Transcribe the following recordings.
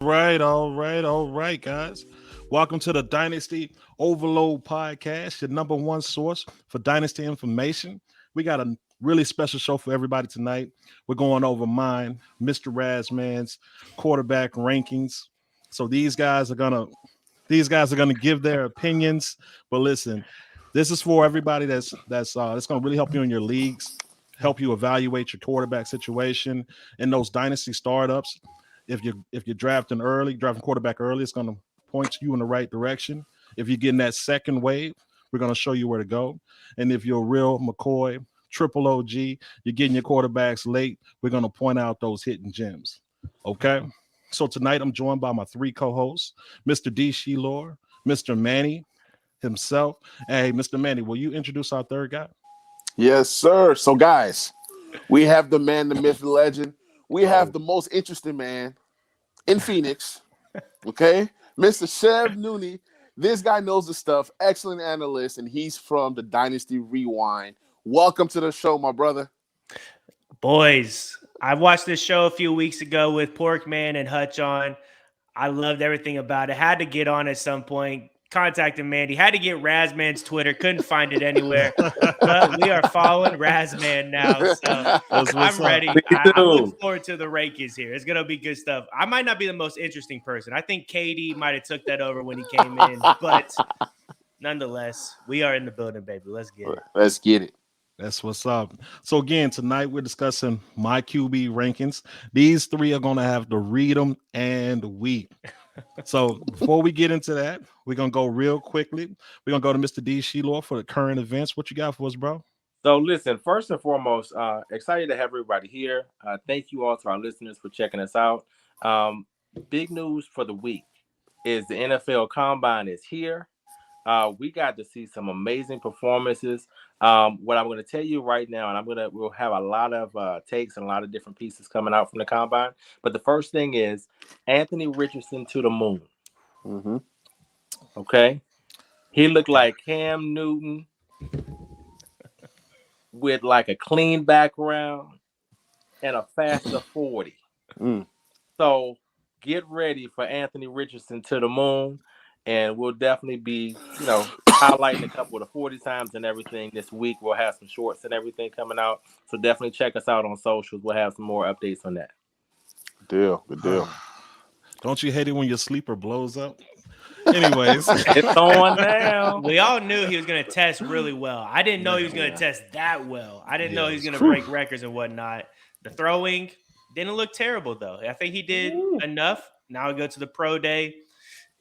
All right, guys. Welcome to the Dynasty Overload Podcast, your number one source for Dynasty information. We got a really special show for everybody tonight. We're going over mine, Mr. Razzman's quarterback rankings. So these guys are gonna give their opinions. But listen, this is for everybody that's gonna really help you in your leagues, help you evaluate your quarterback situation in those dynasty startups. If you're drafting quarterback early, it's gonna point you in the right direction. If you're getting that second wave, we're gonna show you where to go. And if you're a real McCoy, triple OG, you're getting your quarterbacks late, we're gonna point out those hidden gems. Okay. So tonight I'm joined by my three co-hosts, Mr. D. Shilor, Mr. Manny himself. Hey, Mr. Manny, will you introduce our third guy? Yes, sir. So, guys, we have the man, the myth, the legend. We have the most interesting man in Phoenix. Okay, Mr. Chev Nooney. This guy knows the stuff. Excellent analyst, and he's from the Dynasty Rewind. Welcome to the show, my brother. Boys, I watched this show a few weeks ago with Porkman and Hutch on. I loved everything about it. Had to get on at some point. Contacted Mandy. Had to get Razzman's Twitter. Couldn't find it anywhere. But we are following Razzman now. So I'm ready. I look forward to the rankings here. It's going to be good stuff. I might not be the most interesting person. I think KD might have took that over when he came in. But nonetheless, we are in the building, baby. Let's get it. Let's get it. That's what's up. So again, tonight we're discussing my QB rankings. These three are going to have to read them and weep. So before we get into that, we're going to go real quickly. We're going to go to Mr. D. Shilor for the current events. What you got for us, bro? So listen, first and foremost, excited to have everybody here. Thank you all to our listeners for checking us out. Big news for the week is the NFL Combine is here. We got to see some amazing performances. What I'm going to tell you right now, and we'll have a lot of takes and a lot of different pieces coming out from the Combine. But the first thing is Anthony Richardson to the moon. Mm-hmm. Okay. He looked like Cam Newton with like a clean background and a faster 40. So get ready for Anthony Richardson to the moon. And we'll definitely be, highlighting a couple of the 40 times and everything this week. We'll have some shorts and everything coming out. So definitely check us out on socials. We'll have some more updates on that. Good deal. Don't you hate it when your sleeper blows up? Anyways, it's on down. We all knew he was going to test really well. I didn't know he was going to test that well. I didn't know he was going to break records and whatnot. The throwing didn't look terrible, though. I think he did enough. Now we go to the pro day.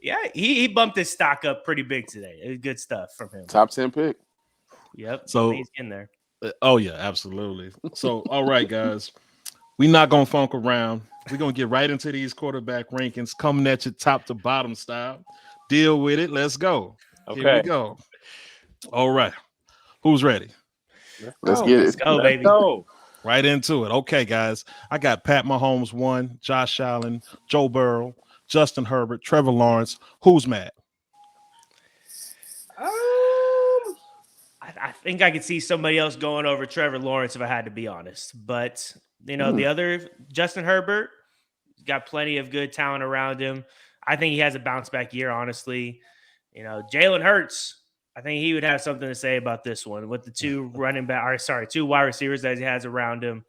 Yeah, he bumped his stock up pretty big today. It was good stuff from him. Top 10 pick. Yep. So he's in there. Oh, yeah, absolutely. So, all right, guys. We're not going to funk around. We're going to get right into these quarterback rankings, coming at you top to bottom style. Deal with it. Let's go. Okay. Here we go. All right. Who's ready? Let's get it. Let's go, baby. Go. Right into it. Okay, guys. I got Pat Mahomes 1, Josh Allen, Joe Burrow, Justin Herbert, Trevor Lawrence. Who's mad? I think I could see somebody else going over Trevor Lawrence if I had to be honest. But, the other, Justin Herbert, got plenty of good talent around him. I think he has a bounce back year, honestly. Jalen Hurts, I think he would have something to say about this one with the two wide receivers that he has around him.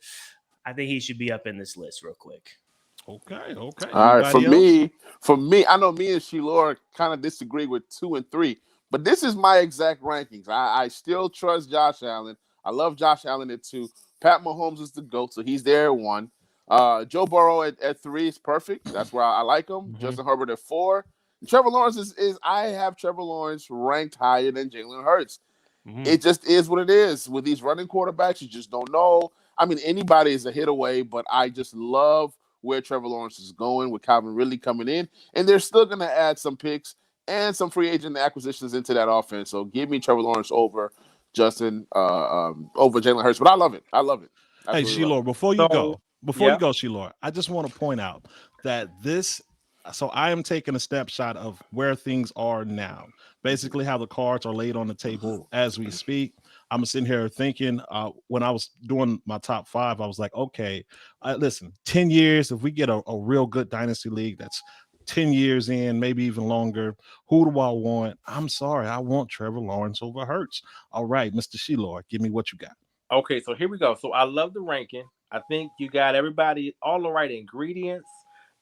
I think he should be up in this list real quick. Okay. All right. For me, I know me and Shilor kind of disagree with 2 and 3, but this is my exact rankings. I still trust Josh Allen. I love Josh Allen at 2. Pat Mahomes is the GOAT, so he's there at 1. Joe Burrow at 3 is perfect. That's where I like him. Mm-hmm. Justin Herbert at 4. Trevor Lawrence is I have Trevor Lawrence ranked higher than Jalen Hurts. Mm-hmm. It just is what it is. With these running quarterbacks, you just don't know. I mean, anybody is a hit away, but I just love where Trevor Lawrence is going with Calvin Ridley coming in. And they're still going to add some picks and some free agent acquisitions into that offense. So give me Trevor Lawrence over Jalen Hurts. But I love it. Absolutely. Hey, Shilor, before you go, Shilor, I just want to point out that so I am taking a snapshot of where things are now. Basically how the cards are laid on the table as we speak. I'm sitting here thinking when I was doing my top 5, I was like, okay, listen, 10 years, if we get a real good dynasty league that's 10 years in, maybe even longer, who do I want? I'm sorry, I want Trevor Lawrence over Hurts. All right, Mr. Shilor, give me what you got. Okay, so here we go. So I love the ranking. I think you got everybody all the right ingredients,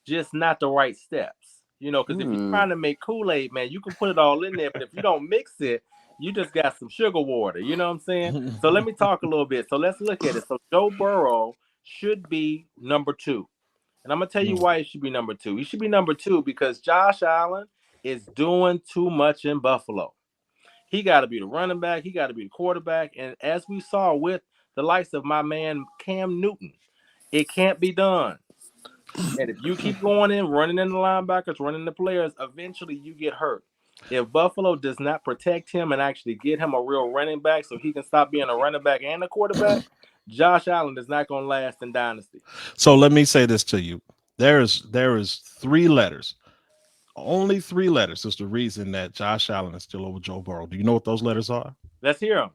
just not the right steps. You know, because if you're trying to make Kool-Aid, man, you can put it all in there, but if you don't mix it, you just got some sugar water. You know what I'm saying? So let me talk a little bit. So let's look at it. So Joe Burrow should be number 2. And I'm going to tell you why he should be number 2. He should be number 2 because Josh Allen is doing too much in Buffalo. He got to be the running back. He got to be the quarterback. And as we saw with the likes of my man Cam Newton, it can't be done. And if you keep going in, running in the linebackers, running the players, eventually you get hurt. If Buffalo does not protect him and actually get him a real running back so he can stop being a running back and a quarterback, Josh Allen is not going to last in Dynasty. So let me say this to you. There is 3 letters. Only 3 letters is the reason that Josh Allen is still over Joe Burrow. Do you know what those letters are? Let's hear them.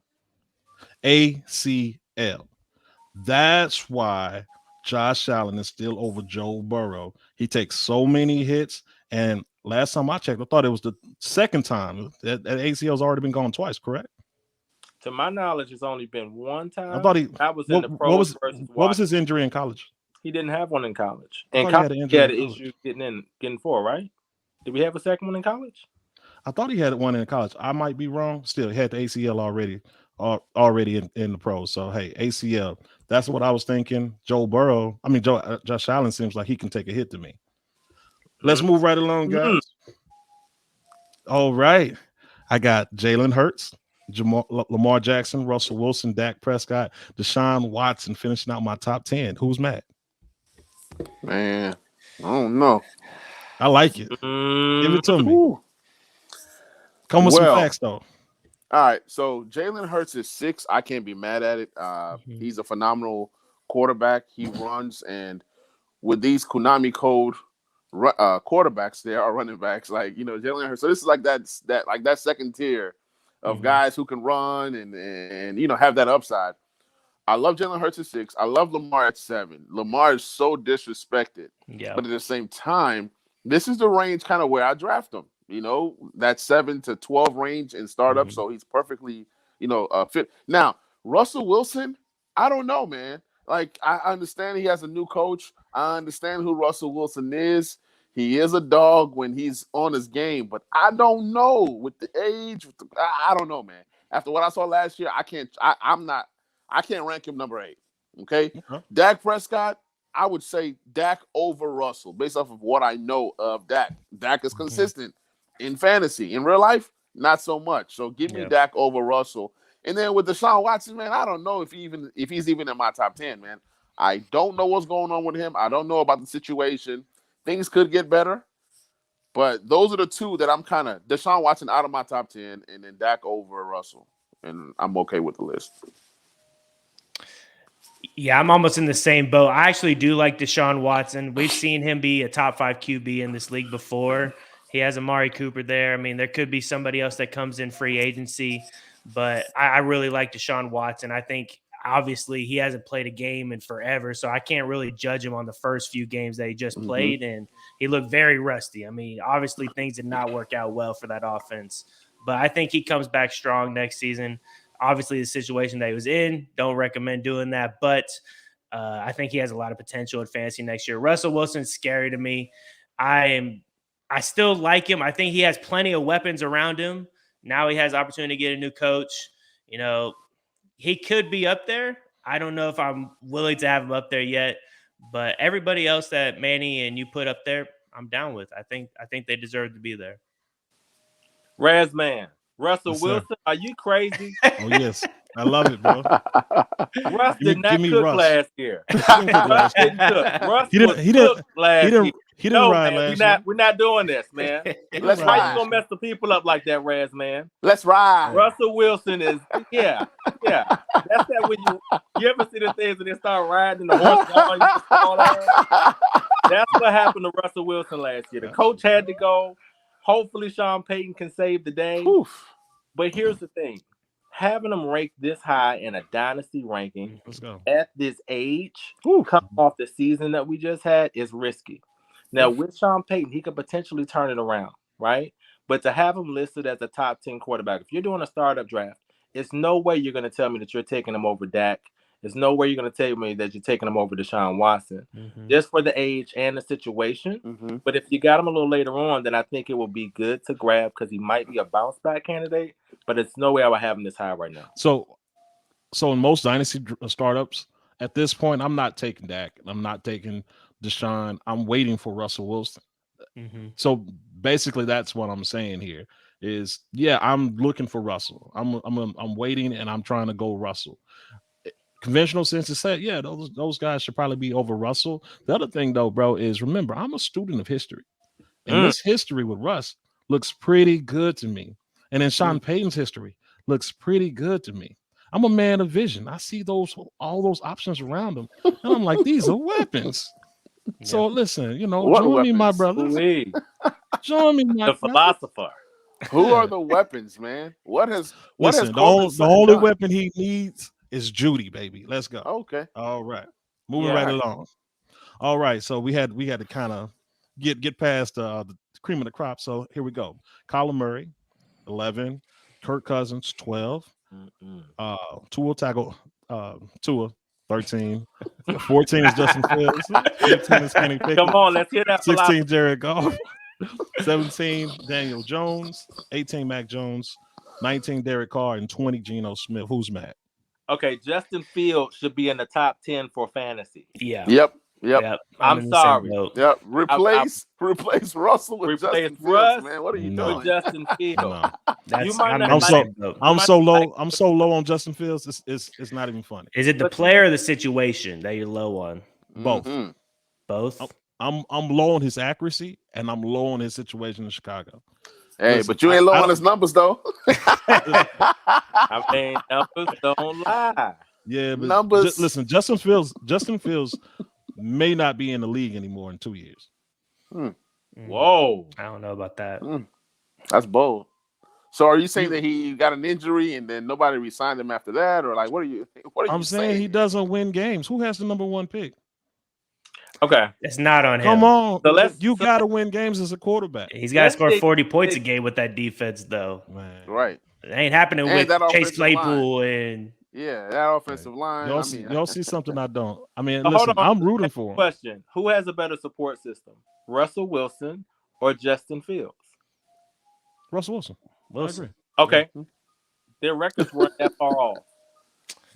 ACL. That's why Josh Allen is still over Joe Burrow. He takes so many hits, and last time I checked, I thought it was the second time. That ACL's already been gone twice, correct? To my knowledge, it's only been one time. I thought that was in the pros versus what was his injury in college? He didn't have one in college. I And thought he had an issue getting 4, right? Did we have a second one in college? I thought he had one in college. I might be wrong. Still, he had the ACL already in the pros. So hey, ACL. That's what I was thinking. Josh Allen seems like he can take a hit to me. Let's move right along, guys. All right. I got Jalen Hurts, Lamar Jackson, Russell Wilson, Dak Prescott, Deshaun Watson finishing out my top 10. Who's mad? Man, I don't know. I like it. Give it to me. Come with some facts, though. All right, so Jalen Hurts is 6. I can't be mad at it. He's a phenomenal quarterback. He runs, and with these Konami code quarterbacks, there are running backs like Jalen Hurts. So this is like that second tier of guys who can run and have that upside. I love Jalen Hurts at 6. I love Lamar at 7. Lamar is so disrespected, but at the same time, this is the range kind of where I draft him. That 7 to 12 range in startup. So he's perfectly, fit. Now, Russell Wilson, I don't know, man. Like, I understand he has a new coach. I understand who Russell Wilson is. He is a dog when he's on his game, but I don't know with the age. I don't know, man. After what I saw last year, I can't rank him number 8. Okay. Dak Prescott, I would say Dak over Russell based off of what I know of Dak. Dak is consistent. In fantasy, in real life, not so much. So give me Dak over Russell. And then with Deshaun Watson, man, I don't know if he's even in my top 10, man. I don't know what's going on with him. I don't know about the situation. Things could get better. But those are the 2 that I'm kind of Deshaun Watson out of my top 10 and then Dak over Russell. And I'm okay with the list. Yeah, I'm almost in the same boat. I actually do like Deshaun Watson. We've seen him be a top 5 QB in this league before. He has Amari Cooper there. I mean, there could be somebody else that comes in free agency, but I really like Deshaun Watson. I think, obviously, he hasn't played a game in forever, so I can't really judge him on the first few games that he just played, and he looked very rusty. I mean, obviously, things did not work out well for that offense, but I think he comes back strong next season. Obviously, the situation that he was in, don't recommend doing that, but I think he has a lot of potential in fantasy next year. Russell Wilson's scary to me. I still like him. I think he has plenty of weapons around him. Now he has opportunity to get a new coach. He could be up there. I don't know if I'm willing to have him up there yet, but everybody else that Manny and you put up there, I'm down with. I think they deserve to be there. Razzman, Russell Yes, Wilson, are you crazy? Oh, yes. I love it, bro. Russ did not cook Russ. last year. Russ didn't cook. Russ He didn't last year. He didn't ride man, last year. we're not doing this, man. Let's How ride. you gonna mess the people up like that, Razzman? Let's ride. Russell Wilson is yeah. That's that when you ever see the things when they start riding the horse and all that? That's what happened to Russell Wilson last year. The coach had to go. Hopefully Sean Payton can save the day. Oof. But here's the thing. having him ranked this high in a dynasty ranking Let's go. at this age, Whew. coming off the season that we just had, is risky. Now, with Sean Payton, he could potentially turn it around, right? But to have him listed as a top 10 quarterback, if you're doing a startup draft, it's no way you're going to tell me that you're taking him over Dak. There's no way you're going to tell me that you're taking him over Deshaun Watson, just for the age and the situation. But if you got him a little later on, then I think it will be good to grab because he might be a bounce back candidate. But it's no way I would have him this high right now. So in most dynasty startups, at this point, I'm not taking Dak. I'm not taking Deshaun. I'm waiting for Russell Wilson. So basically, that's what I'm saying here. Is I'm looking for Russell. I'm waiting and I'm trying to go Russell. Conventional sense is said, those guys should probably be over Russell. The other thing though, bro, is remember I'm a student of history, and this history with Russ looks pretty good to me. And then Sean Payton's history looks pretty good to me. I'm a man of vision. I see all those options around him, and I'm like, these are weapons. So listen, join me, my brother. Join me, my the philosopher. Who are the weapons, man? Listen, the only weapon he needs is Judy, baby. Let's go. Okay. All right. Moving right along. All right. So we had to kind of get past the cream of the crop. So here we go. Kyler Murray, 11. Kirk Cousins, 12. Tua, 13. 14 is Justin Fields. 15 is Kenny Pickett. Come on, let's hear that. 16, Jared Goff. 17, Daniel Jones. 18, Mac Jones. 19, Derek Carr. And 20, Geno Smith. Who's mad? Okay, Justin Fields should be in the top 10 for fantasy. Yeah. Yep. I'm sorry. Yep. Replace Russell with Justin Fields, man. What are you doing? With Justin Fields. No. I'm so low. I'm so low on Justin Fields. It's not even funny. Is it the player or the situation that you're low on? Both. Both. I'm low on his accuracy and I'm low on his situation in Chicago. Hey, Listen, but you ain't low on his numbers though. I mean, numbers don't lie. Yeah, but numbers. Listen, Justin Fields may not be in the league anymore in 2 years. Whoa. I don't know about that. That's bold. So are you saying that he got an injury and then nobody re-signed him after that? Or like what are you I'm saying he doesn't win games. Who has the number one pick? Okay. It's not on him. Come on. So you got to win games as a quarterback. He's got to score 40 points a game with that defense, though. Man. Right. It ain't happening And with that Chase offensive Claypool line. and that offensive line. Y'all see something I don't. I mean, Hold listen, on. I'm rooting for him. Question: who has a better support system, Russell Wilson or Justin Fields? Russell Wilson. I agree. Okay, their records weren't that far off.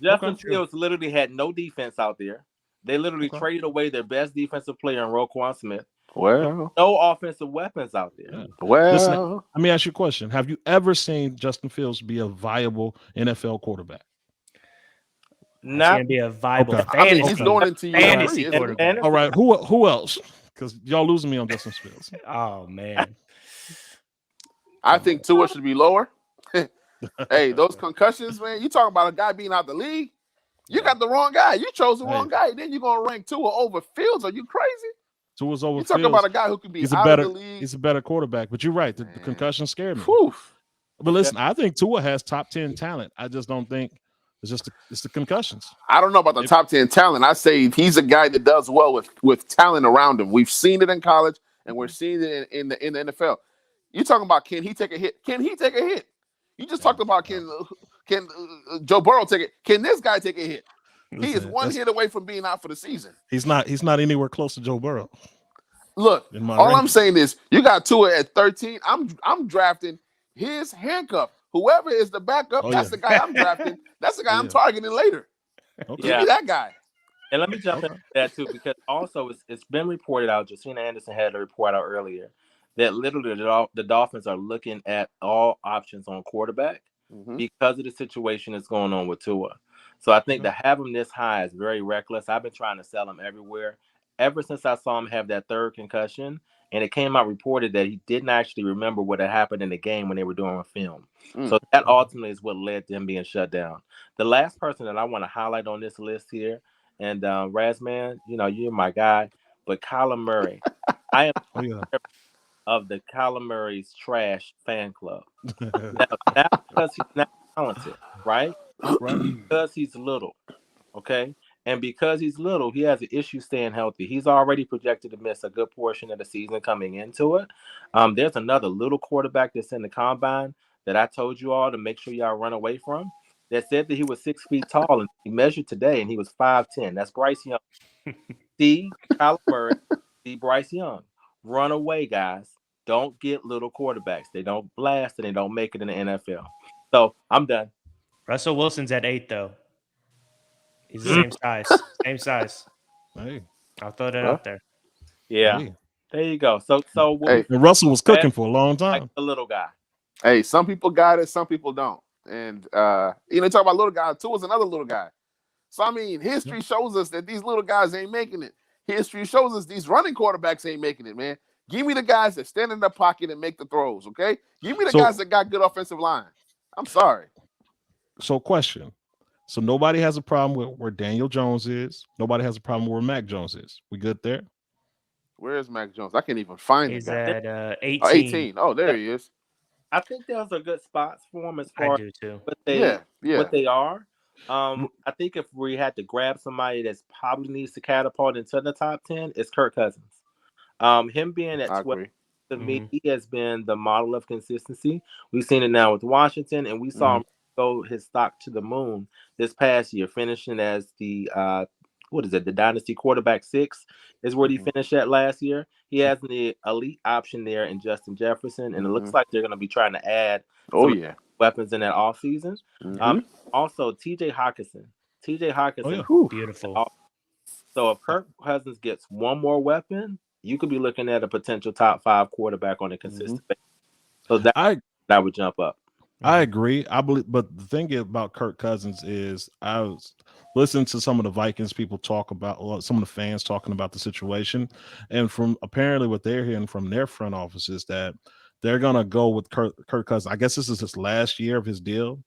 Justin Fields literally had no defense out there. They literally traded away their best defensive player in Roquan Smith. Well, no offensive weapons out there. Yeah. Well, listen, let me ask you a question. Have you ever seen Justin Fields be a viable NFL quarterback? Not going to be a viable fantasy. I mean, he's going into fantasy quarterback. All right, who else? Because y'all losing me on Justin Fields. Oh man, I think Tua should be lower. Hey, those concussions, man. You talking about a guy being out the league? You got the wrong guy. You chose the wrong guy. Then you're gonna rank Tua over Fields? Are you crazy? Tua's over. You talking about a guy who could be out of the league? He's a better quarterback. But you're right. The concussion scared me. Whew. But listen, I think Tua has top 10 talent. I just don't think it's the concussions. I don't know about the top 10 talent. I say he's a guy that does well with talent around him. We've seen it in college, and we're seeing it in the NFL. You talking about can he take a hit? Can he take a hit? You just talked about can Joe Burrow take it? Can this guy take a hit? He is one hit away from being out for the season. He's not anywhere close to Joe Burrow. Look, all I'm saying is you got Tua at 13. I'm drafting his handcuff. Whoever is the backup, that's the guy I'm drafting. That's the guy I'm targeting later. Okay. Give me that guy. And let me jump into that too, because also it's been reported out. Josina Anderson had a report out earlier that literally the Dolphins are looking at all options on quarterback because of the situation that's going on with Tua. So I think to have him this high is very reckless. I've been trying to sell him everywhere ever since I saw him have that third concussion. And it came out reported that he didn't actually remember what had happened in the game when they were doing a film. So that ultimately is what led to him being shut down. The last person that I want to highlight on this list here, and Razzman, you're my guy, but Kyler Murray. I am of the Kyler Murray's trash fan club. Now because he's not talented, right? Right. Because he's little, okay? And because he's little, he has an issue staying healthy. He's already projected to miss a good portion of the season coming into it. There's another little quarterback that's in the combine that I told you all to make sure y'all run away from. That said that he was 6 feet tall, and he measured today, and he was 5'10". That's Bryce Young. See Kyler Murray, see Bryce Young. Run away, guys. Don't get little quarterbacks. They don't blast, and they don't make it in the NFL. So I'm done. Russell Wilson's at 8, though. He's the same size. Same size. Hey. I'll throw that out there. Yeah. Hey. There you go. So Hey. And Russell was cooking for a long like time. the little guy. Hey, some people got it, some people don't. And talk about little guy. Tua is another little guy. So I mean, history shows us that these little guys ain't making it. History shows us these running quarterbacks ain't making it, man. Give me the guys that stand in the pocket and make the throws, okay? Give me the guys that got good offensive line. I'm sorry. So question. So nobody has a problem with where Daniel Jones is. Nobody has a problem where Mac Jones is. We good there? Where is Mac Jones? I can't even find He's the guy. at 18. Oh, 18. Oh, there he is. I think there's a good spots for him as I far do too. as what they are. I think if we had to grab somebody that's probably needs to catapult into the top 10, it's Kirk Cousins. Him being at 12, to me, he has been the model of consistency. We've seen it now with Washington, and we saw him go his stock to the moon this past year, finishing as the the Dynasty quarterback 6 is where he finished at last year. He has the elite option there in Justin Jefferson, and it looks like they're going to be trying to add weapons in that offseason. Also, TJ Hawkinson. Beautiful. So if Kirk Cousins gets one more weapon, you could be looking at a potential top 5 quarterback on a consistent basis. So that would jump up. I agree. I believe, but the thing about Kirk Cousins is I was listening to some of the Vikings people talk about, some of the fans talking about the situation, and from apparently what they're hearing from their front office is that they're gonna go with Kirk Cousins. I guess this is his last year of his deal,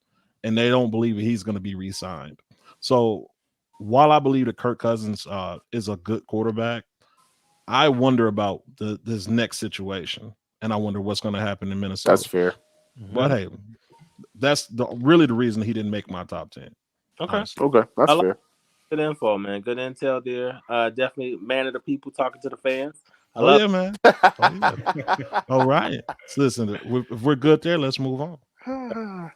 and they don't believe he's gonna be re-signed. So while I believe that Kirk Cousins is a good quarterback, I wonder about this next situation, and I wonder what's going to happen in Minnesota. That's fair. But hey, that's really the reason he didn't make my top 10. Okay. Honestly. Okay. That's fair. Good info, man. Good intel there. Definitely man of the people talking to the fans. Man. All right. So listen, if we're good there, let's move on.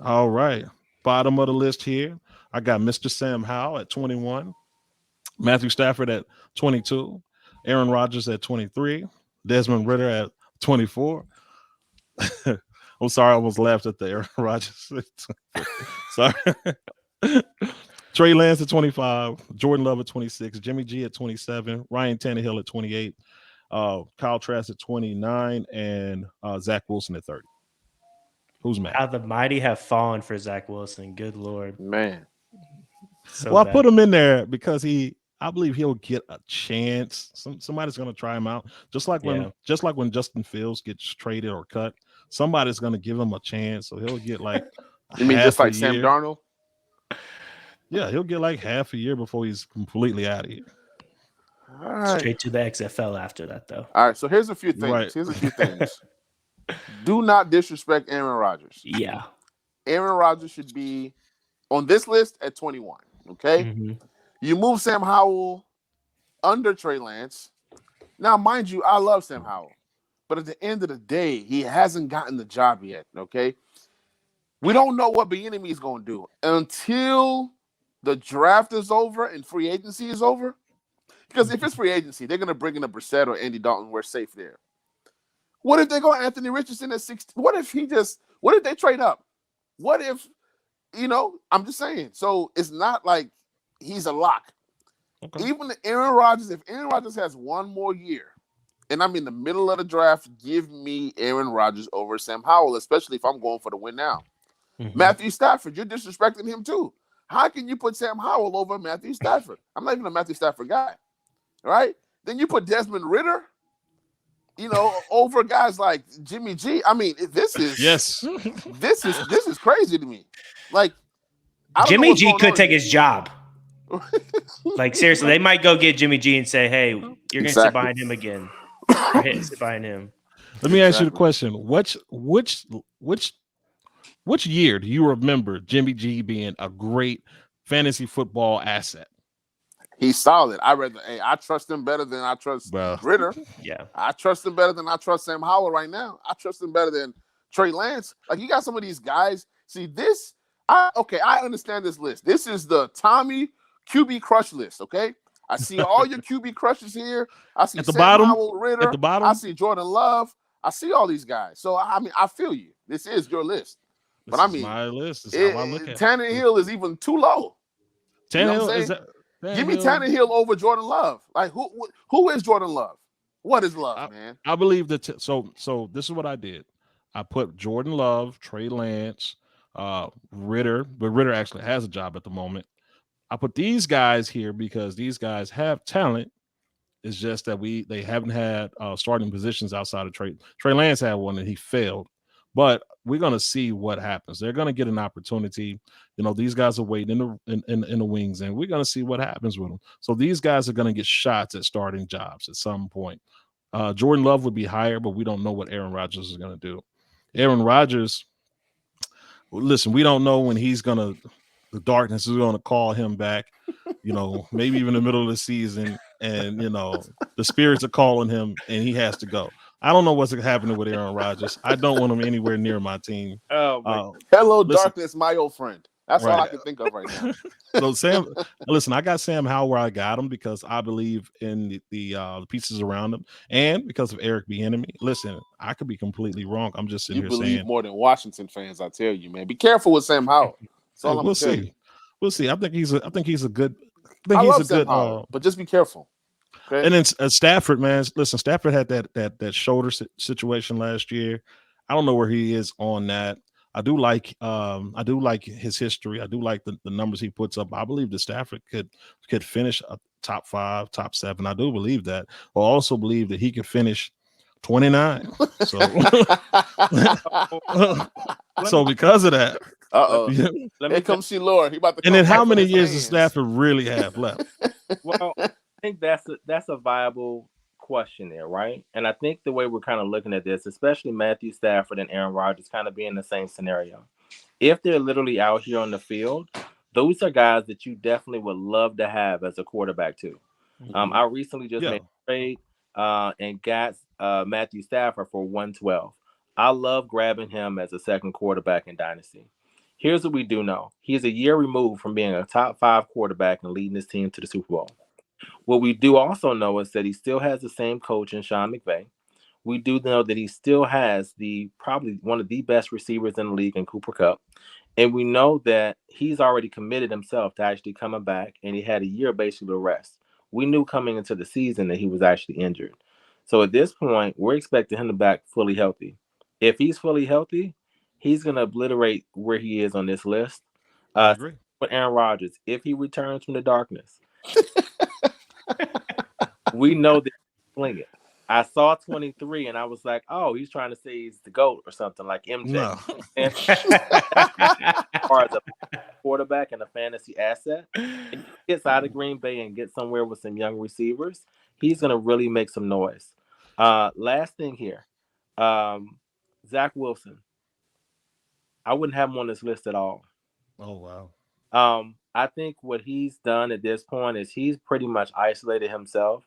All right. Bottom of the list here, I got Mr. Sam Howell at 21, Matthew Stafford at 22, Aaron Rodgers at 23, Desmond Ridder at 24. I'm sorry, I almost laughed at the Aaron Rodgers. Sorry. Trey Lance at 25, Jordan Love at 26, Jimmy G at 27, Ryan Tannehill at 28, Kyle Trask at 29, and Zach Wilson at 30. Who's mad? How the mighty have fallen for Zach Wilson. Good Lord. Man. So well, bad. I put him in there because I believe he'll get a chance. Somebody's going to try him out. Just like when Justin Fields gets traded or cut, somebody's going to give him a chance. So he'll get like you mean just like Sam Darnold? Yeah, he'll get like half a year before he's completely out of here. All right. Straight to the XFL after that, though. All right, so here's a few things. Do not disrespect Aaron Rodgers. Yeah. Aaron Rodgers should be on this list at 21, okay? You move Sam Howell under Trey Lance. Now, mind you, I love Sam Howell, but at the end of the day, he hasn't gotten the job yet, okay? We don't know what Bieniemy is going to do until the draft is over and free agency is over. Because if it's free agency, they're going to bring in a Brissett or Andy Dalton. We're safe there. What if they go Anthony Richardson at 60? What if they trade up? What if, I'm just saying. So it's not like he's a lock. Okay. Even if Aaron Rodgers has one more year, and I'm in the middle of the draft, give me Aaron Rodgers over Sam Howell, especially if I'm going for the win now. Matthew Stafford, you're disrespecting him too. How can you put Sam Howell over Matthew Stafford? I'm not even a Matthew Stafford guy, right? Then you put Desmond Ridder, over guys like Jimmy G. I mean, this is crazy to me. Like, Jimmy G could take his job. Like, seriously, they might go get Jimmy G and say, "Hey, you're gonna sit behind him again." Sit behind him. Let me ask you the question: which year do you remember Jimmy G being a great fantasy football asset? He's solid. I trust him better than I trust Bro. Ritter. Yeah. I trust him better than I trust Sam Howell right now. I trust him better than Trey Lance. Like, you got some of these guys. See this? I understand this list. This is the Tommy QB crush list. Okay, I see all your QB crushes here. I see At the Sam bottom? Howell, Ritter. At the bottom? I see Jordan Love. I see all these guys. So I mean, I feel you. This is your list. But I mean, my list. This is how I look at it. Tannehill is even too low. You know what I'm saying? Give me Tannehill over Jordan Love. Like, who is Jordan Love? What is Love, man? I believe that. So this is what I did. I put Jordan Love, Trey Lance, Ritter, but Ritter actually has a job at the moment. I put these guys here because these guys have talent. It's just that they haven't had starting positions outside of Trey. Trey Lance had one and he failed. But we're going to see what happens. They're going to get an opportunity. You know, these guys are waiting in the wings, and we're going to see what happens with them. So these guys are going to get shots at starting jobs at some point. Jordan Love would be higher, but we don't know what Aaron Rodgers is going to do. Aaron Rodgers, listen, we don't know when the darkness is going to call him back, you know, maybe even in the middle of the season. And, you know, the spirits are calling him and he has to go. I don't know what's happening with Aaron Rodgers. I don't want him anywhere near my team. Hello, darkness, my old friend. That's all I can think of right now. So I got Sam Howell where I got him because I believe in the pieces around him and because of Eric Bieniemy. Listen, I could be completely wrong. I'm just sitting here saying. You believe more than Washington fans, I tell you, man. Be careful with Sam Howell. That's all I'm we'll see. We'll see. I think he's a good. I love Sam Howell, but just be careful. Okay? And then Stafford, man. Listen, Stafford had that shoulder situation last year. I don't know where he is on that. I do like his history. I do like the numbers he puts up. I believe that Stafford could finish a top 5, top 7. I do believe that. I also believe that he could finish 29. So, so because of that, here comes Shilor. He about to. And then how many years does Stafford really have left? Well, I think that's a viable question there, right? And I think the way we're kind of looking at this, especially Matthew Stafford and Aaron Rodgers kind of be in the same scenario. If they're literally out here on the field, those are guys that you definitely would love to have as a quarterback too. I recently just made a trade and got Matthew Stafford for 112. I love grabbing him as a second quarterback in Dynasty. Here's what we do know. He's a year removed from being a top 5 quarterback and leading his team to the Super Bowl. What we do also know is that he still has the same coach in Sean McVay. We do know that he still has probably one of the best receivers in the league in Cooper Kupp. And we know that he's already committed himself to actually coming back, and he had a year basically to rest. We knew coming into the season that he was actually injured. So at this point, we're expecting him to back fully healthy. If he's fully healthy, he's going to obliterate where he is on this list. I agree. With Aaron Rodgers, if he returns from the darkness, we know that he's flinging it. I saw 23 and I was like, oh, he's trying to say he's the GOAT or something like MJ. No. And as far as a quarterback and a fantasy asset, and he gets out of Green Bay and gets somewhere with some young receivers, he's going to really make some noise. Last thing here, Zach Wilson. I wouldn't have him on this list at all. Oh, wow. I think what he's done at this point is he's pretty much isolated himself.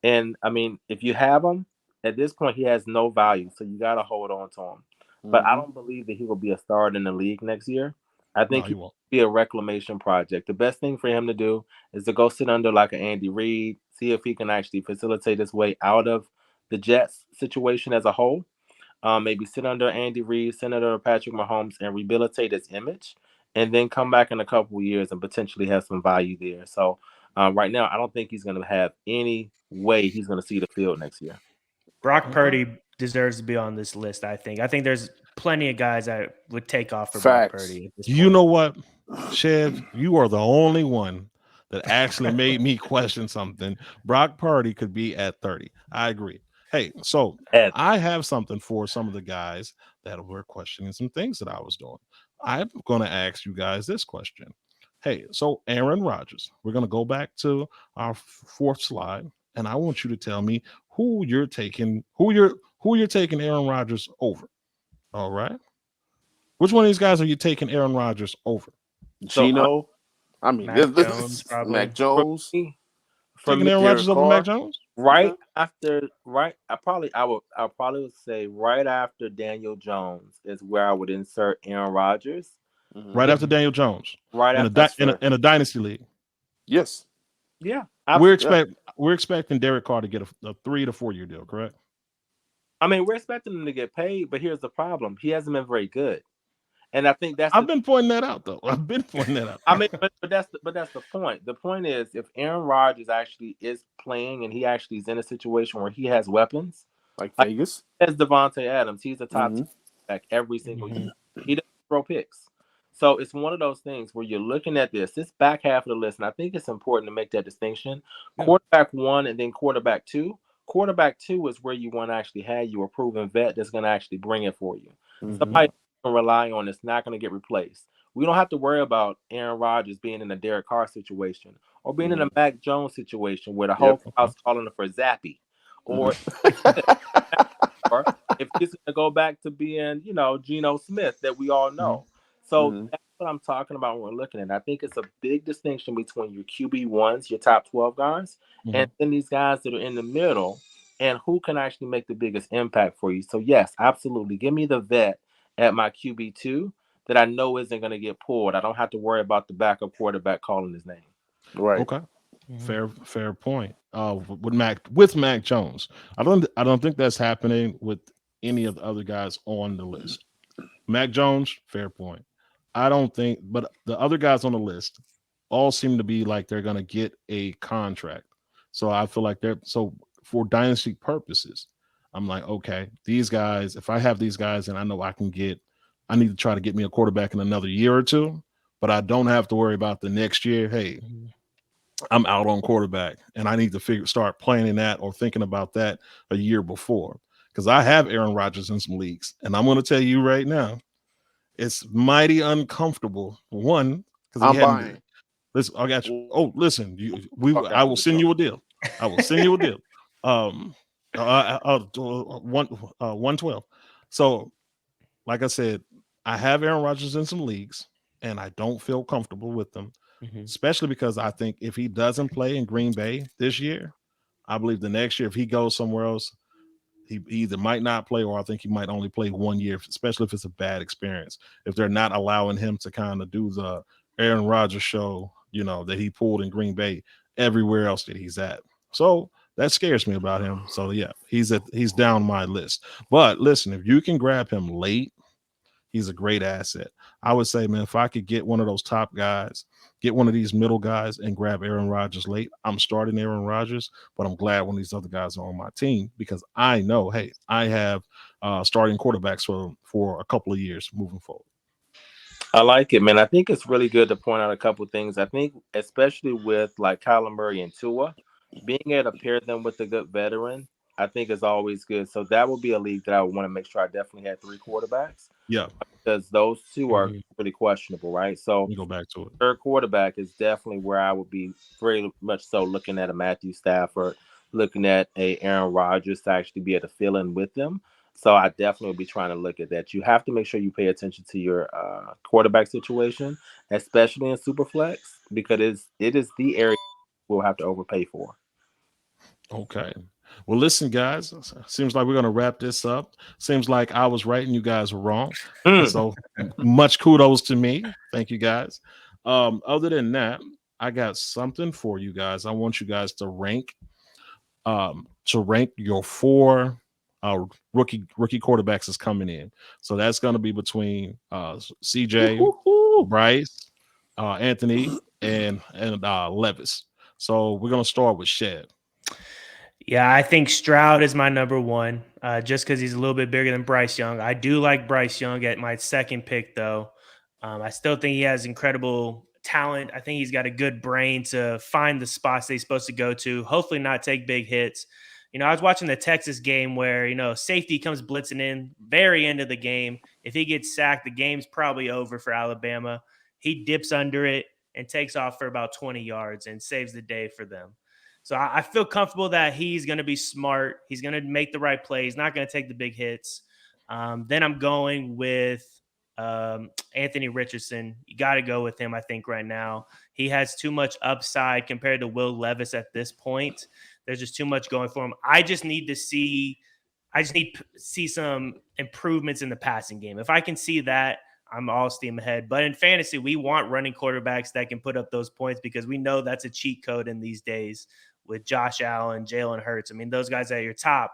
And, I mean, if you have him, at this point, he has no value. So you got to hold on to him. But I don't believe that he will be a starter in the league next year. I think he won't be a reclamation project. The best thing for him to do is to go sit under like an Andy Reid, see if he can actually facilitate his way out of the Jets situation as a whole. Maybe sit under Andy Reid, sit under Patrick Mahomes, and rehabilitate his image, and then come back in a couple of years and potentially have some value there. So right now, I don't think he's going to have any way he's going to see the field next year. Brock Purdy deserves to be on this list, I think. I think there's plenty of guys that would take off for Brock Purdy. You know what, Chev? You are the only one that actually made me question something. Brock Purdy could be at 30. I agree. Hey, so I have something for some of the guys that were questioning some things that I was doing. I'm going to ask you guys this question. Hey, so Aaron Rodgers, we're going to go back to our 4th slide, and I want you to tell me who you're taking Aaron Rodgers over. All right. Which one of these guys are you taking Aaron Rodgers over? So Gino. I mean, Mac Jones, probably. Mac Jones. for Taking me, Aaron Derek Rodgers over Carr. Mac Jones? right after, I probably would say right after Daniel Jones is where I would insert Aaron Rodgers. Right after Daniel Jones. Right in after. in a dynasty league. Yes. Yeah. We're expecting Derek Carr to get a 3 to 4 year deal, correct? I mean, we're expecting him to get paid, but here's the problem: he hasn't been very good, and I think I've been pointing that out, though. I've been pointing that out. I mean, but that's the point. The point is, if Aaron Rodgers actually is playing and he actually is in a situation where he has weapons, like Vegas, as Devontae Adams, he's a top back every single year. He doesn't throw picks. So it's one of those things where you're looking at this back half of the list, and I think it's important to make that distinction. Quarterback 1 and then quarterback 2. Quarterback 2 is where you want to actually have you a proven vet that's going to actually bring it for you. Somebody you can rely on that's not going to get replaced. We don't have to worry about Aaron Rodgers being in a Derek Carr situation or being in a Mac Jones situation where the whole crowd's calling for Zappy. Or if he's going to go back to being, Geno Smith that we all know. So that's what I'm talking about when we're looking at it. I think it's a big distinction between your QB1s, your top 12 guys, and then these guys that are in the middle and who can actually make the biggest impact for you. So, yes, absolutely. Give me the vet at my QB2 that I know isn't going to get pulled. I don't have to worry about the backup quarterback calling his name. Right. Okay. Fair point. With Mac Jones, I don't think that's happening with any of the other guys on the list. Mac Jones, fair point. I don't think, but the other guys on the list all seem to be like they're going to get a contract. So I feel like for dynasty purposes, I'm like, okay, these guys, if I have these guys and I know I need to try to get me a quarterback in another year or two, but I don't have to worry about the next year. Hey, I'm out on quarterback and I need to start planning that or thinking about that a year before. Because I have Aaron Rodgers in some leagues, and I'm going to tell you right now, it's mighty uncomfortable. One, because I'm buying. Listen, I got you. Oh, listen, I will send you a deal. I will send you a deal. 112. So, like I said, I have Aaron Rodgers in some leagues, and I don't feel comfortable with them, especially because I think if he doesn't play in Green Bay this year, I believe the next year, if he goes somewhere else, he either might not play or I think he might only play 1 year, especially if it's a bad experience. If they're not allowing him to kind of do the Aaron Rodgers show, that he pulled in Green Bay everywhere else that he's at. So that scares me about him. So yeah, he's down my list. But listen, if you can grab him late, he's a great asset. I would say, man, if I could get one of those top guys, get one of these middle guys and grab Aaron Rodgers late, I'm starting Aaron Rodgers, but I'm glad when these other guys are on my team because I know, hey, I have starting quarterbacks for a couple of years moving forward. I like it, man. I think it's really good to point out a couple of things. I think especially with like Kyler Murray and Tua, being able to pair them with a good veteran, I think is always good. So that would be a league that I would want to make sure I definitely had 3 quarterbacks. Yeah. Because those 2 are really questionable, right? So you go back to it. Third quarterback is definitely where I would be very much so looking at a Matthew Stafford, looking at a Aaron Rodgers to actually be able to fill in with them. So I definitely would be trying to look at that. You have to make sure you pay attention to your quarterback situation, especially in Superflex, because it is the area we'll have to overpay for. Okay. Well, listen, guys, seems like we're going to wrap this up. Seems like I was right and you guys were wrong. So much kudos to me. Thank you, guys. Other than that, I got something for you guys. I want you guys to rank your 4 rookie quarterbacks is coming in. So that's going to be between CJ, Bryce, Anthony, and Levis. So we're going to start with Chev. Yeah, I think Stroud is my number 1, just because he's a little bit bigger than Bryce Young. I do like Bryce Young at my second pick, though. I still think he has incredible talent. I think he's got a good brain to find the spots that he's supposed to go to, hopefully not take big hits. I was watching the Texas game where, safety comes blitzing in very end of the game. If he gets sacked, the game's probably over for Alabama. He dips under it and takes off for about 20 yards and saves the day for them. So I feel comfortable that he's going to be smart. He's going to make the right plays. Not going to take the big hits. Then I'm going with Anthony Richardson. You got to go with him, I think, right now. He has too much upside compared to Will Levis at this point. There's just too much going for him. I just need to see some improvements in the passing game. If I can see that, I'm all steam ahead. But in fantasy, we want running quarterbacks that can put up those points because we know that's a cheat code in these days with Josh Allen, Jalen Hurts. I mean, those guys are at your top,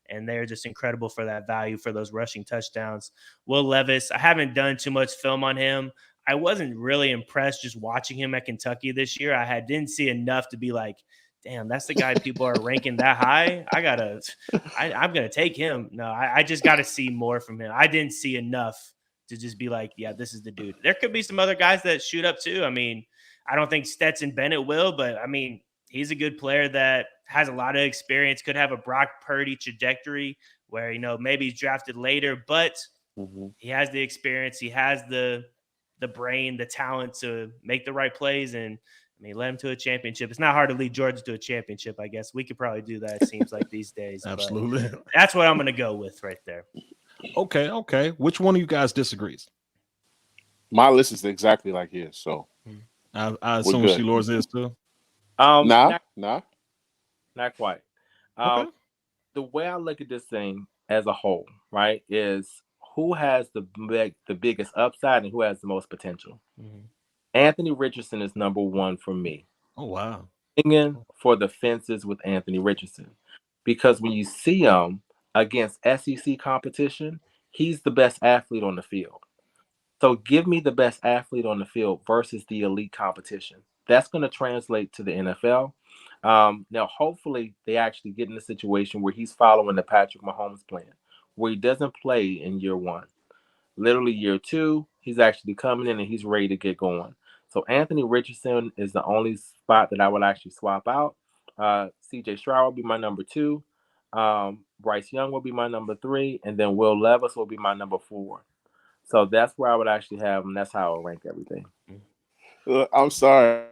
and they're just incredible for that value for those rushing touchdowns. Will Levis, I haven't done too much film on him. I wasn't really impressed just watching him at Kentucky this year. Didn't see enough to be like, damn, that's the guy people are ranking that high. I'm going to take him. No, I just got to see more from him. I didn't see enough to just be like, yeah, this is the dude. There could be some other guys that shoot up too. I mean, I don't think Stetson Bennett will, but I mean, he's a good player that has a lot of experience, could have a Brock Purdy trajectory where, maybe he's drafted later, but he has the experience. He has the brain, the talent to make the right plays. And I mean, led him to a championship. It's not hard to lead Georgia to a championship, I guess. We could probably do that, it seems like these days. Absolutely. But that's what I'm going to go with right there. Okay. Which one of you guys disagrees? My list is exactly like his, so I assume Sheila's is too. Nah. Not quite. Okay. The way I look at this thing as a whole, right, is who has the biggest upside and who has the most potential. Anthony Richardson is number one for me. Oh, wow. Swinging for the fences with Anthony Richardson. Because when you see him against SEC competition, he's the best athlete on the field. So give me the best athlete on the field versus the elite competition. That's going to translate to the NFL. Now, hopefully, they actually get in a situation where he's following the Patrick Mahomes plan, where he doesn't play in year one. Literally year two, he's actually coming in and he's ready to get going. So Anthony Richardson is the only spot that I would actually swap out. CJ Stroud will be my number 2. Bryce Young will be my number 3. And then Will Levis will be my number 4. So that's where I would actually have him. That's how I'll rank everything. I'm sorry.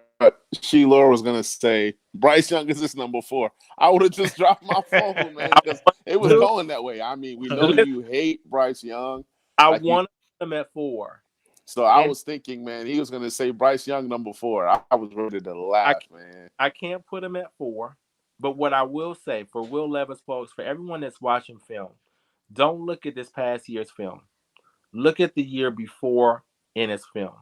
Sheila was going to say Bryce Young is his number 4. I would have just dropped my phone, man, because it was going that way. I mean, we know you hate Bryce Young. I want him at 4. So I was thinking, man, he was going to say Bryce Young number 4. I was ready to laugh, man. I can't put him at 4. But what I will say for Will Levis, folks, for everyone that's watching film, don't look at this past year's film. Look at the year before in his film.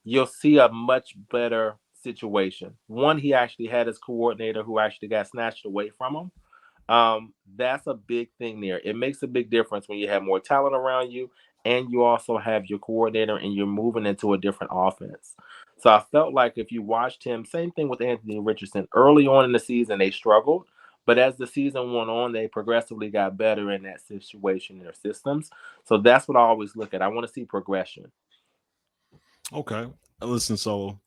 You'll see a much better situation. One, he actually had his coordinator who actually got snatched away from him. That's a big thing there. It makes a big difference when you have more talent around you and you also have your coordinator and you're moving into a different offense. So I felt like if you watched him, same thing with Anthony Richardson. Early on in the season, they struggled. But as the season went on, they progressively got better in that situation, in their systems. So that's what I always look at. I want to see progression. Okay. Listen, so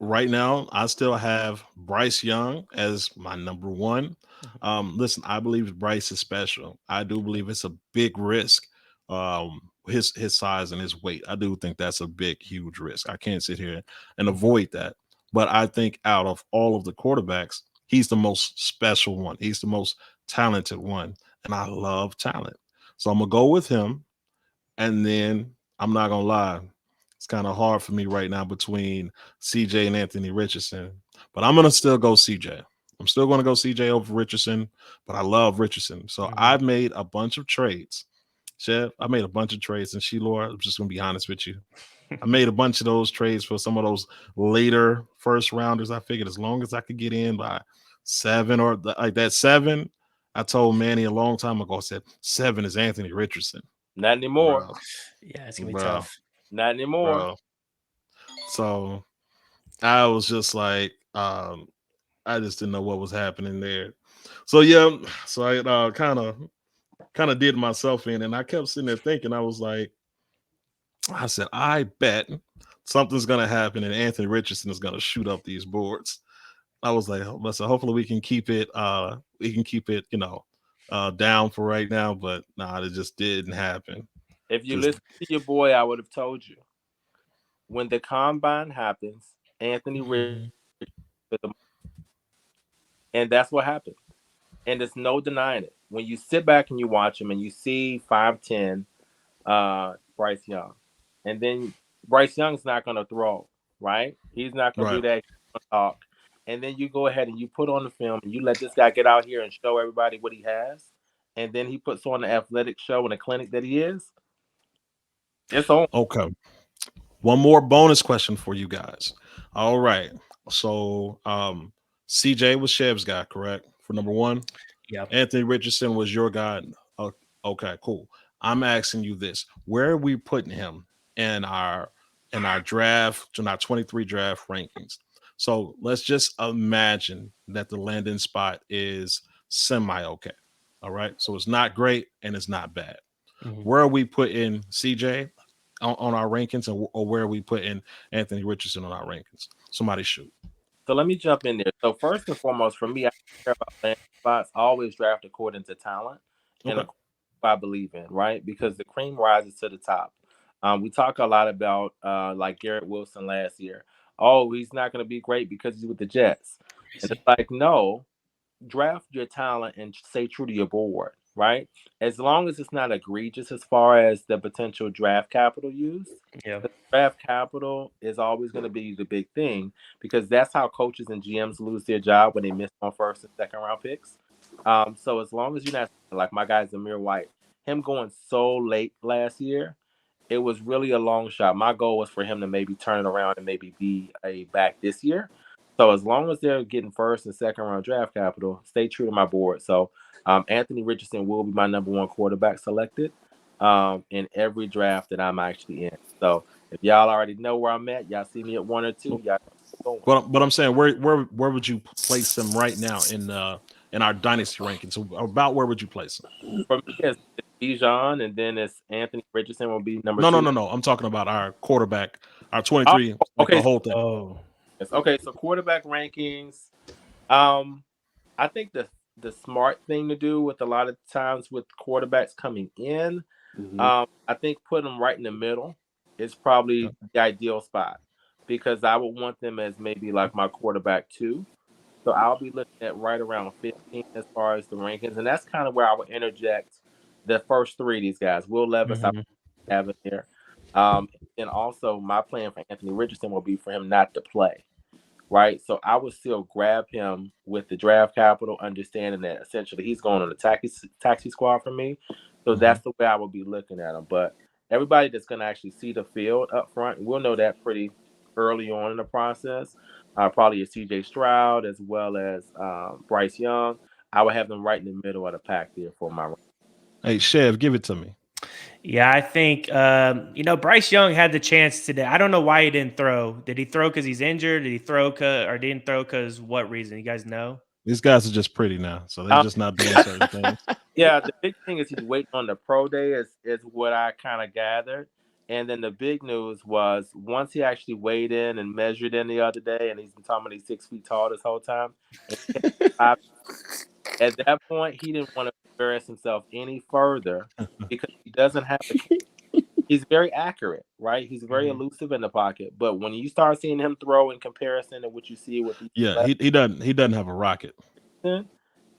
right now, I still have Bryce Young as my number 1. Listen, I believe Bryce is special. I do believe it's a big risk. His size and his weight. I do think that's a big, huge risk. I can't sit here and avoid that. But I think out of all of the quarterbacks, he's the most special one. He's the most talented one. And I love talent. So I'm going to go with him. And then I'm not going to lie. It's kind of hard for me right now between CJ and Anthony Richardson. But I'm going to still go CJ. I'm still going to go CJ over Richardson. But I love Richardson. So I've made a bunch of trades. Chev, I made a bunch of trades. And Sheila, I'm just going to be honest with you. I made a bunch of those trades for some of those later first rounders. I figured as long as I could get in by 7 or like that 7, I told Manny a long time ago, I said 7 is Anthony Richardson. Not anymore. Bro. Yeah, it's going to be tough. Not anymore. Bro. So I was just like, I just didn't know what was happening there. So yeah, so I kind of did myself in, and I kept sitting there thinking, I said, I bet something's gonna happen and Anthony Richardson is gonna shoot up these boards. I was like, so hopefully we can keep it down for right now, but nah, it just didn't happen. If you listen to your boy, I would have told you. When the combine happens, Anthony Richardson And that's what happened. And there's no denying it. When you sit back and you watch him and you see 5'10", Bryce Young, and then Bryce Young's not going to throw, right? He's not going to do Right. that. He's gonna talk. And then you go ahead and you put on the film and you let this guy get out here and show everybody what he has. And then he puts on the athletic show and the clinic that he is. It's on. Okay. One more bonus question for you guys. All right. So CJ was Chev's guy, correct? For number one. Yeah. Anthony Richardson was your guy. Okay, cool. I'm asking you this: where are we putting him in our draft, in our 23 draft rankings? So let's just imagine that the landing spot is semi okay. All right. So it's not great and it's not bad. Mhm. Where are we putting CJ on our rankings, or where are we putting Anthony Richardson on our rankings? Somebody shoot. So let me jump in there. So first and foremost, for me, I don't care about landing spots. I always draft according to talent and Okay. according to what I believe in, right? Because the cream rises to the top. We talk a lot about like Garrett Wilson last year. Oh, he's not going to be great because he's with the Jets. And it's like, no, draft your talent and stay true to your board, right? As long as it's not egregious as far as the potential draft capital used. Yeah. The draft capital is always going to be the big thing because that's how coaches and GMs lose their job when they miss on first and second round picks. So as long as you're not like my guy Zamir White, him going so late last year, it was really a long shot. My goal was for him to maybe turn it around and maybe be a back this year. So as long as they're getting first and second round draft capital, stay true to my board. So Anthony Richardson will be my number one quarterback selected in every draft that I'm actually in. So if y'all already know where I'm at, y'all see me at 1 or 2, y'all know where I'm going. But I'm saying, where would you place him right now in our dynasty rankings? So about where would you place him? For me, it's Bijan, and then it's Anthony Richardson will be number No, no, two. no, no. I'm talking about our quarterback, our Oh, 23, like the okay. whole thing. Oh. Okay, so quarterback rankings. I think the smart thing to do with a lot of times with quarterbacks coming in, I think putting them right in the middle is probably the ideal spot because I would want them as maybe like my quarterback too. So I'll be looking at right around 15 as far as the rankings, and that's kind of where I would interject the first three of these guys. Will Levis, I Mhm. have in there, and also my plan for Anthony Richardson will be for him not to play. Right, so I would still grab him with the draft capital, understanding that essentially he's going on the taxi squad for me. So that's the way I would be looking at him. But everybody that's going to actually see the field up front, we'll know that pretty early on in the process. Probably a CJ Stroud as well as Bryce Young. I would have them right in the middle of the pack there for my. Hey, Chev, give it to me. Yeah, I think Bryce Young had the chance today. I don't know why he didn't throw. Did he throw because he's injured? Did he throw or didn't throw because what reason? You guys know? These guys are just pretty now, so they're just not doing certain things. Yeah, the big thing is he's waiting on the pro day is what I kind of gathered. And then the big news was once he actually weighed in and measured in the other day, and he's been talking about he's 6 feet tall this whole time. At that point, he didn't want to embarrass himself any further because he doesn't have the. He's very accurate, right? He's very elusive in the pocket. But when you start seeing him throw in comparison to what you see with the Yeah, he doesn't have a rocket.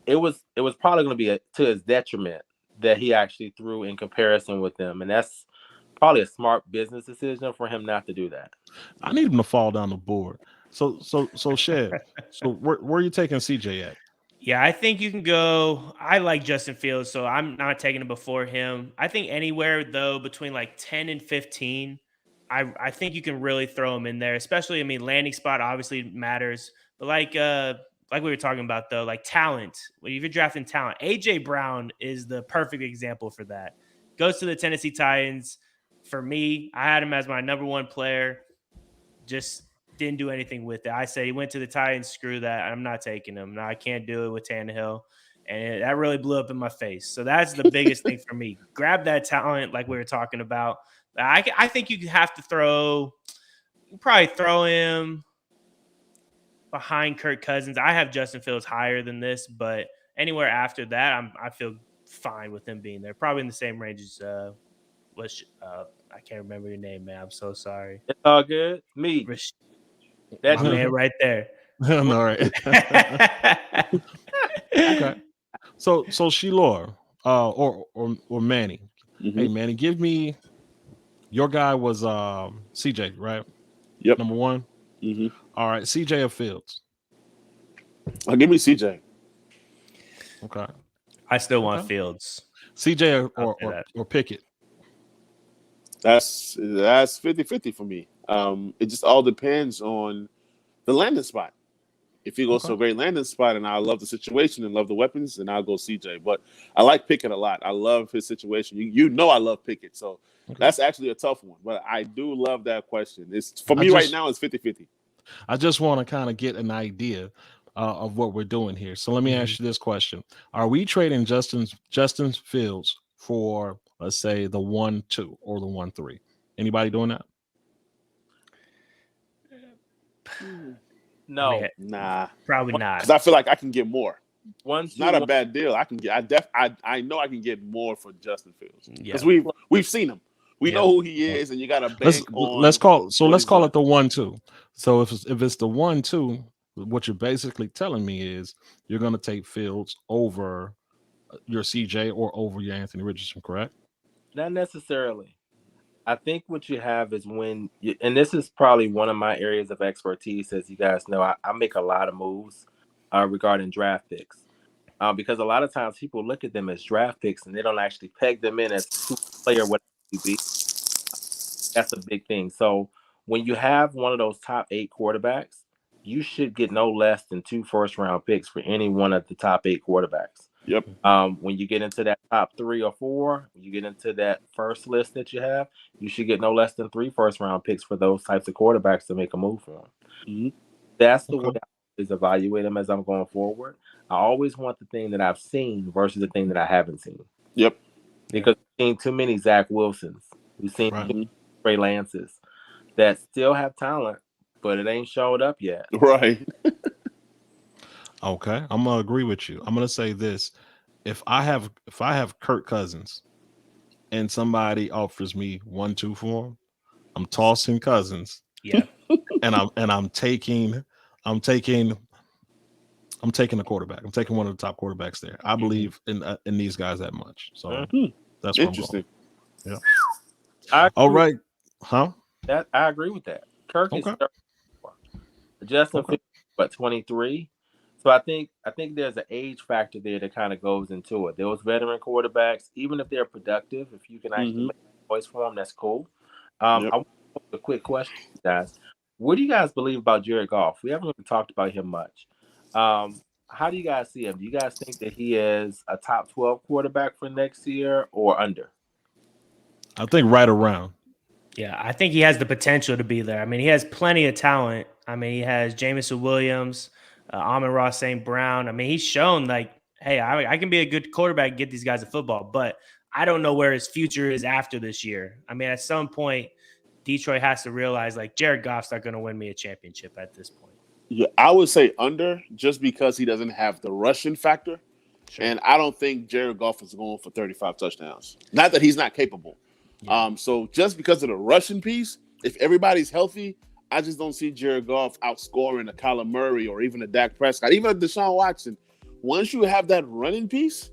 it was probably going to be to his detriment that he actually threw in comparison with them, and that's probably a smart business decision for him not to do that. I need him to fall down the board. So Chev, so where are you taking CJ at? Yeah, I think you can go. I like Justin Fields, so I'm not taking him before him. I think anywhere though between like 10 and 15, I think you can really throw him in there. Especially, I mean, landing spot obviously matters, but like we were talking about though, like talent. Well, if you're drafting talent, AJ Brown is the perfect example for that. Goes to the Tennessee Titans. For me, I had him as my number one player. Just didn't do anything with it. I say he went to the Titans. Screw that. I'm not taking him. No, I can't do it with Tannehill. And that really blew up in my face. So that's the biggest thing for me. Grab that talent like we were talking about. I think you have to probably throw him behind Kirk Cousins. I have Justin Fields higher than this, but anywhere after that, I feel fine with him being there. Probably in the same range as I can't remember your name, man. I'm so sorry. It's all good. Me, My that's man right there. All right. Okay. So Shilor, or Manny. Mhm. Hey Manny, give me your guy was CJ, right? Yep. Number one. Mhm. All right, CJ or Fields. I'll give me CJ. Okay. I still want Okay. Fields. CJ I'll say that. or Pickett. That's 50-50 for me. It just all depends on the landing spot. If he goes to a great landing spot and I love the situation and love the weapons, then I'll go CJ. But I like Pickett a lot. I love his situation. You know I love Pickett. So that's actually a tough one. But I do love that question. It's for me right now, it's 50-50. I just want to kind of get an idea of what we're doing here. So let me ask you this question. Are we trading Justin Fields for, let's say, the 1-2 or the 1-3? Anybody doing that? No, I mean, Nah. probably not. Because I feel like I can get more. one, It's two, not a one. bad deal. I can get. I know I can get more for Justin Fields because Yeah. we've seen him. We know who he is, and you got to bank on. Let's call done. it the 1-2. So if it's the 1-2, what you're basically telling me is you're going to take Fields over your CJ or over your Anthony Richardson, correct? Not necessarily. I think what you have is when you, and this is probably one of my areas of expertise, as you guys know, I make a lot of moves regarding draft picks. Because a lot of times people look at them as draft picks and they don't actually peg them in as who player would you be. That's a big thing. So when you have one of those top 8 quarterbacks, you should get no less than 2 first-round picks for any one of the top 8 quarterbacks. Yep. When you get into that top 3 or 4, when you get into that first list that you have, you should get no less than 3 first-round picks for those types of quarterbacks to make a move for them. Mm-hmm. That's the way I always evaluate them as I'm going forward. I always want the thing that I've seen versus the thing that I haven't seen. Yep. Because we've seen too many Zach Wilsons. We've seen too many Trey Lances that still have talent, but it ain't showed up yet. Right. Okay, I'm gonna agree with you. I'm gonna say this: if I have Kirk Cousins, and somebody offers me 1-2 for him, I'm tossing Cousins. Yeah, and I'm taking the quarterback. I'm taking one of the top quarterbacks there. I believe in these guys that much. So that's what Interesting. I'm going. Yeah. All right. Huh? That I agree with that. Kirk is 34. Justin Fields, but 23. So I think there's an age factor there that kind of goes into it. Those veteran quarterbacks, even if they're productive, if you can actually make a choice for them, that's cool. I want to ask a quick question, guys. What do you guys believe about Jared Goff? We haven't really talked about him much. How do you guys see him? Do you guys think that he is a top 12 quarterback for next year or under? I think right around. Yeah, I think he has the potential to be there. I mean, he has plenty of talent. I mean, he has Jameson Williams, Amon-Ra St. Brown. I mean, he's shown like, hey, I can be a good quarterback and get these guys a football, but I don't know where his future is after this year. I mean, at some point, Detroit has to realize like Jared Goff's not going to win me a championship at this point. Yeah, I would say under just because he doesn't have the rushing factor. Sure. And I don't think Jared Goff is going for 35 touchdowns. Not that he's not capable. Yeah. So just because of the rushing piece, if everybody's healthy, I just don't see Jared Goff outscoring a Kyler Murray or even a Dak Prescott, even a Deshaun Watson. Once you have that running piece,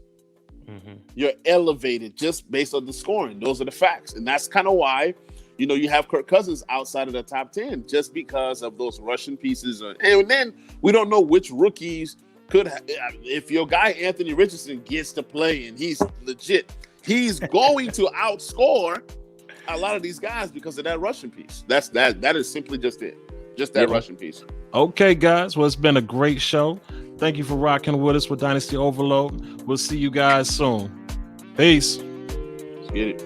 you're elevated just based on the scoring. Those are the facts. And that's kind of why, you have Kirk Cousins outside of the top 10 just because of those rushing pieces. And then we don't know which rookies if your guy Anthony Richardson gets to play and he's legit, he's going to outscore a lot of these guys because of that rushing piece. That is simply just it. Just that rushing piece. Okay, guys. Well, it's been a great show. Thank you for rocking with us with Dynasty Overload. We'll see you guys soon. Peace. Let's get it.